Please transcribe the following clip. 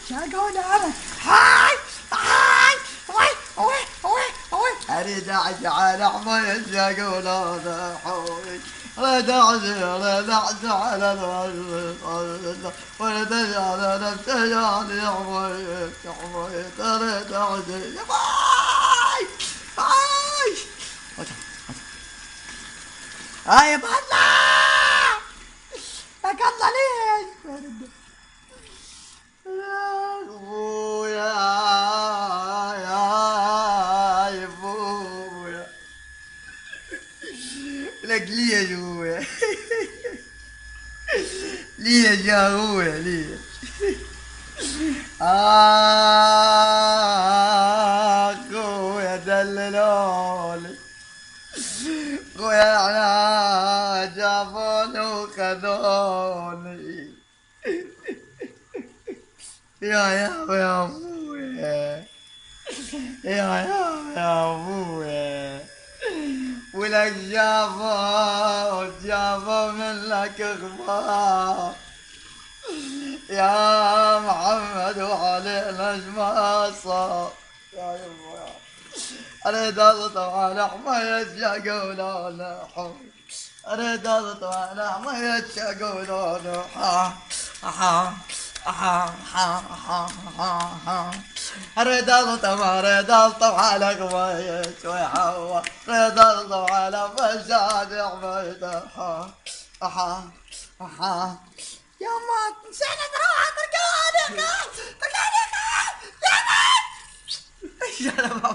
شاقون انا هاي هاي اريد اعشى على حماية شاقون انا حوي اريد اعشى على اريد على نفسي يعني حماية اريد اعشى هاي هاي هاي بطلع لك الله ليش ابويا يا ابويا لك ليش ابويا ليش يا ابويا ليش اخويا دللوني خويا انا جابوني وخذوني يا ابويا يا ابويا ولك جابوا منك اخبار يا محمد وعلينا ما صار يا ابويا اريد اطلع على حماية شاقولون اريد اطلع على حماية شاقولون اريد اطلع على حماية ويحوى اريد اطلع على فساد حمايته يا ما نسينا نروح تركانك يا ما